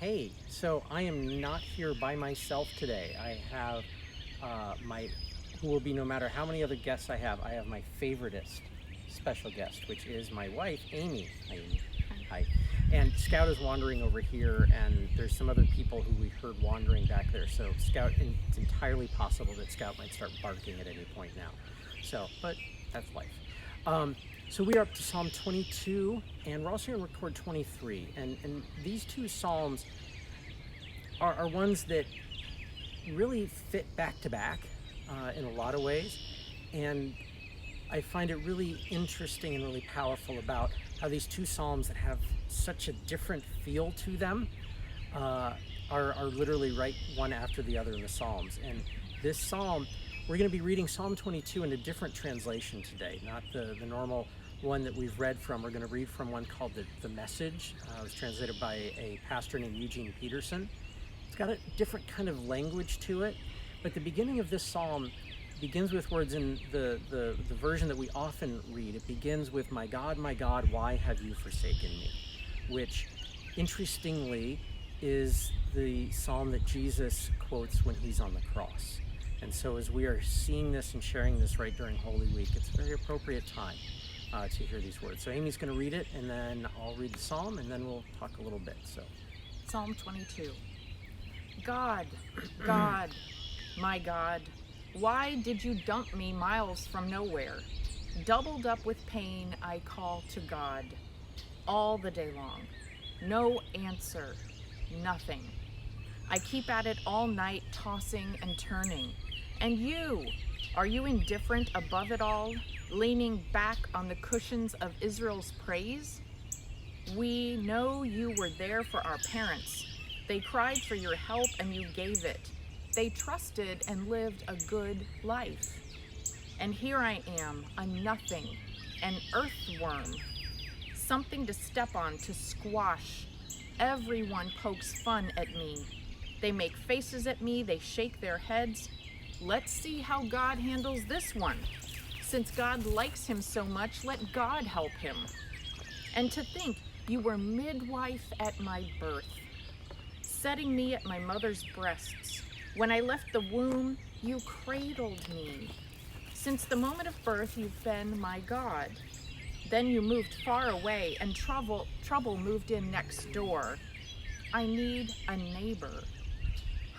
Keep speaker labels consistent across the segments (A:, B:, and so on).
A: Hey, so I am not here by myself today. I have my, who will be no matter how many other guests I have my favoritist special guest, which is my wife, Amy. Hi, Amy. Hi. And Scout is wandering over here, and there's some other people who we heard wandering back there. So Scout, it's entirely possible that Scout might start barking at any point now. So, but that's life. Um, so we are up to Psalm 22, and we're also going to record 23. And these two Psalms are ones that really fit back to back in a lot of ways. And I find it really interesting and really powerful about how these two Psalms that have such a different feel to them are literally right one after the other in the Psalms. And this Psalm, we're going to be reading Psalm 22 in a different translation today, not the normal one that we've read from. We're going to read from one called the Message. It was translated by a pastor named Eugene Peterson. It's got a different kind of language to it, but the beginning of this psalm begins with words in the version that we often read. It begins with, my God, why have you forsaken me?" Which, interestingly, is the psalm that Jesus quotes when he's on the cross. And so as we are seeing this and sharing this right during Holy Week, it's a very appropriate time to hear these words. So Amy's going to read it, and then I'll read the psalm, and then we'll talk a little bit. So,
B: Psalm 22. God, God, my God, why did you dump me miles from nowhere? Doubled up with pain, I call to God all the day long. No answer, nothing. I keep at it all night, tossing and turning. And you, are you indifferent above it all, leaning back on the cushions of Israel's praise? We know you were there for our parents. They cried for your help and you gave it. They trusted and lived a good life. And here I am, a nothing, an earthworm, something to step on, to squash. Everyone pokes fun at me. They make faces at me, they shake their heads. Let's see how God handles this one. Since God likes him so much, let God help him. And to think, you were midwife at my birth, setting me at my mother's breasts. When I left the womb, you cradled me. Since the moment of birth, you've been my God. Then you moved far away, and trouble moved in next door. I need a neighbor.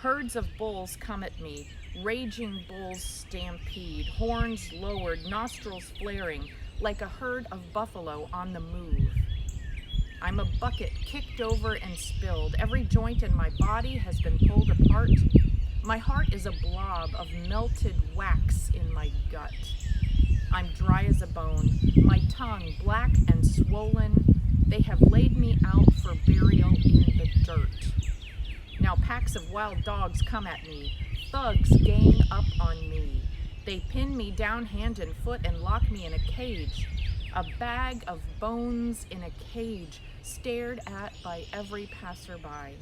B: Herds of bulls come at me, raging bulls stampede, horns lowered, nostrils flaring, like a herd of buffalo on the move. I'm a bucket kicked over and spilled. Every joint in my body has been pulled apart. My heart is a blob of melted wax in my gut. I'm dry as a bone, my tongue black and swollen. They have laid me out for burial in the dirt. Now packs of wild dogs come at me. Thugs gang up on me. They pin me down hand and foot and lock me in a cage. A bag of bones in a cage, stared at by every passerby.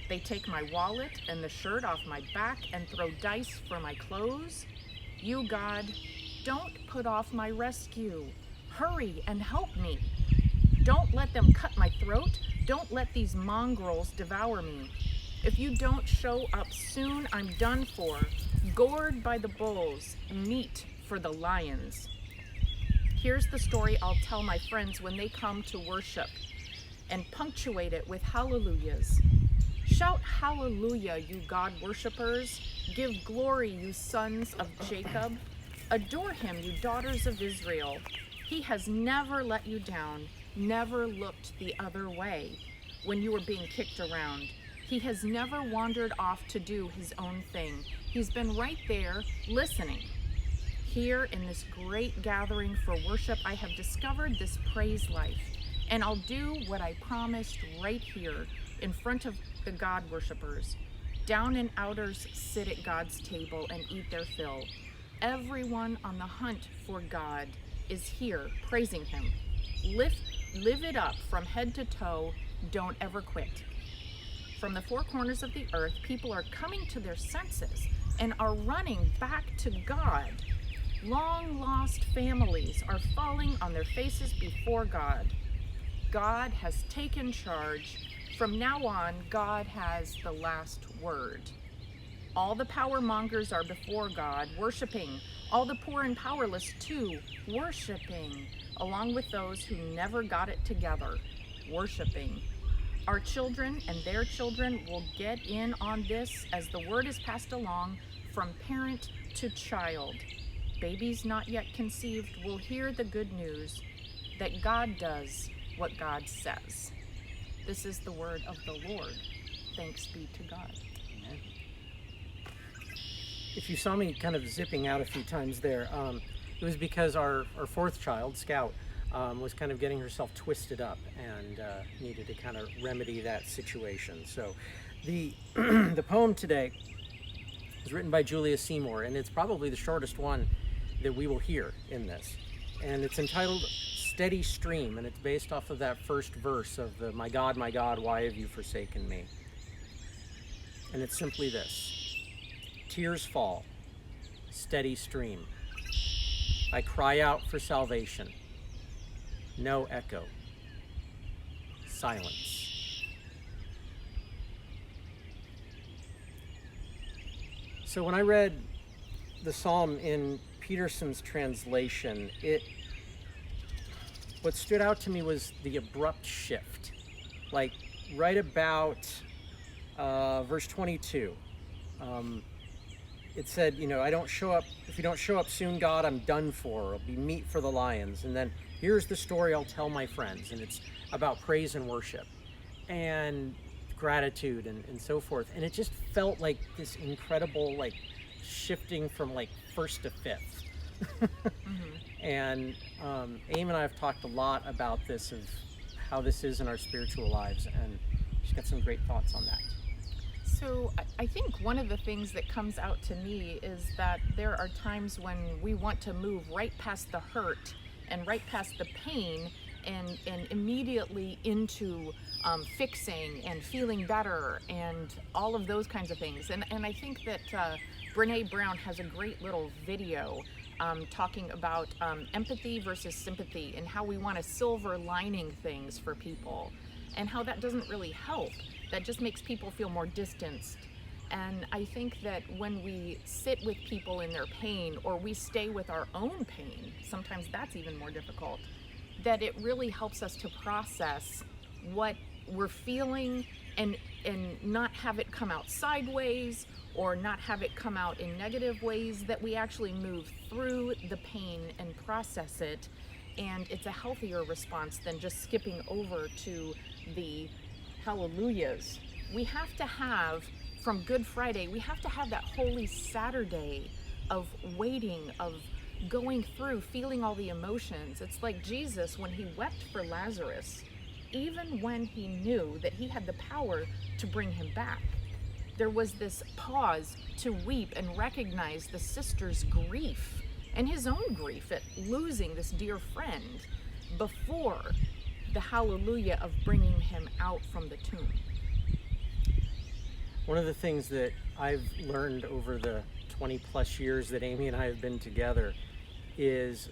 B: They take my wallet and the shirt off my back and throw dice for my clothes. You, God, don't put off my rescue. Hurry and help me. Don't let them cut my throat. Don't let these mongrels devour me. If you don't show up soon, I'm done for. Gored by the bulls, meat for the lions. Here's the story I'll tell my friends when they come to worship, and punctuate it with hallelujahs. Shout hallelujah, you God worshippers. Give glory, you sons of Jacob. Adore him, you daughters of Israel. He has never let you down, never looked the other way when you were being kicked around. He has never wandered off to do his own thing. He's been right there, listening. Here in this great gathering for worship, I have discovered this praise life, and I'll do what I promised right here in front of the God worshippers. Down and outers sit at God's table and eat their fill. Everyone on the hunt for God is here praising him. Live it up from head to toe. Don't ever quit. From the four corners of the earth, people are coming to their senses and are running back to God. Long lost families are falling on their faces before God. God has taken charge. From now on, God has the last word. All the power mongers are before God, worshiping. All the poor and powerless, too, worshiping, along with those who never got it together, worshiping. Our children and their children will get in on this as the word is passed along from parent to child. Babies not yet conceived will hear the good news that God does what God says. This is the word of the Lord. Thanks be to God.
A: Amen. If you saw me kind of zipping out a few times there, it was because our fourth child, Scout, was kind of getting herself twisted up and needed to kind of remedy that situation. So the the poem today was written by Julia Seymour, and it's probably the shortest one that we will hear in this. And it's entitled Steady Stream, and it's based off of that first verse of the my God, why have you forsaken me? And it's simply this. Tears fall, steady stream. I cry out for salvation. No echo. Silence. So when I read the psalm in Peterson's translation, what stood out to me was the abrupt shift. Like right about verse 22. It said, if you don't show up soon, God, I'm done for. It'll be meat for the lions. And then here's the story I'll tell my friends. And it's about praise and worship and gratitude and so forth. And it just felt like this incredible, shifting from first to fifth. Mm-hmm. And Aim and I have talked a lot about this, of how this is in our spiritual lives. And she's got some great thoughts on that.
B: So I think one of the things that comes out to me is that there are times when we want to move right past the hurt and right past the pain and immediately into fixing and feeling better and all of those kinds of things. And I think that Brene Brown has a great little video talking about empathy versus sympathy and how we want to silver lining things for people and how that doesn't really help. That just makes people feel more distanced. And I think that when we sit with people in their pain, or we stay with our own pain, sometimes that's even more difficult, that it really helps us to process what we're feeling and not have it come out sideways or not have it come out in negative ways, that we actually move through the pain and process it. And it's a healthier response than just skipping over to the hallelujahs. We have to have, from Good Friday, we have to have that Holy Saturday of waiting, of going through, feeling all the emotions. It's like Jesus when he wept for Lazarus, even when he knew that he had the power to bring him back. There was this pause to weep and recognize the sister's grief and his own grief at losing this dear friend before the hallelujah of bringing him out from the tomb.
A: One of the things that I've learned over the 20 plus years that Amy and I have been together is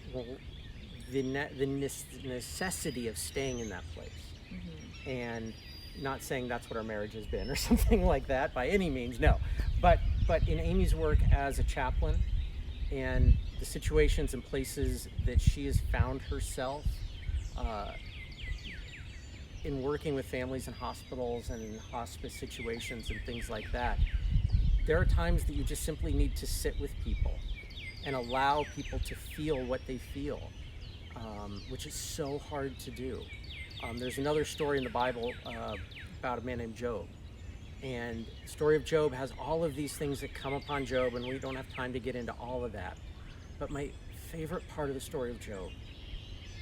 A: the necessity of staying in that place. Mm-hmm. And not saying that's what our marriage has been or something like that by any means, no. But in Amy's work as a chaplain and the situations and places that she has found herself in working with families in hospitals and in hospice situations and things like that, there are times that you just simply need to sit with people and allow people to feel what they feel, which is so hard to do. There's another story in the Bible about a man named Job. And the story of Job has all of these things that come upon Job, and we don't have time to get into all of that. But my favorite part of the story of Job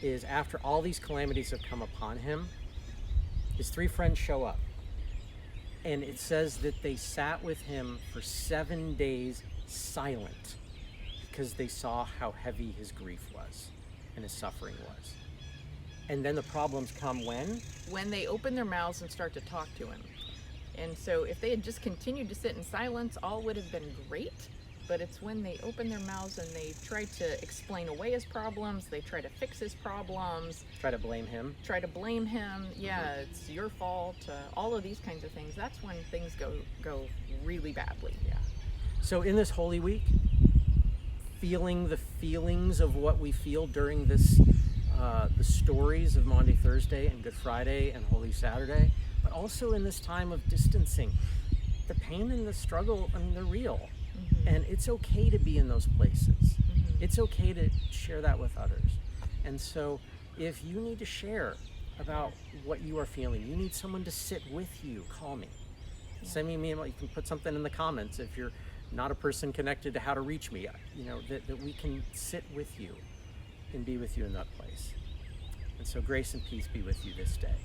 A: is after all these calamities have come upon him, his three friends show up. And it says that they sat with him for 7 days silent because they saw how heavy his grief was and his suffering was. And then the problems come when?
B: When they open their mouths and start to talk to him. And so if they had just continued to sit in silence, all would have been great. but it's when they open their mouths and they try to explain away his problems, they try to fix his problems,
A: Try to blame him.
B: try to blame him. Yeah, it's your fault. All of these kinds of things. That's when things go really badly.
A: Yeah. So in this Holy Week, feeling the feelings of what we feel during this, the stories of Maundy Thursday and Good Friday and Holy Saturday, but also in this time of distancing, the pain and the struggle, I mean, they're real. And it's okay to be in those places. It's okay to share that with others. And so if you need to share about what you are feeling, you need someone to sit with you, call me. Send me an email. You can put something in the comments if you're not a person connected to how to reach me, that we can sit with you and be with you in that place. And so grace and peace be with you this day.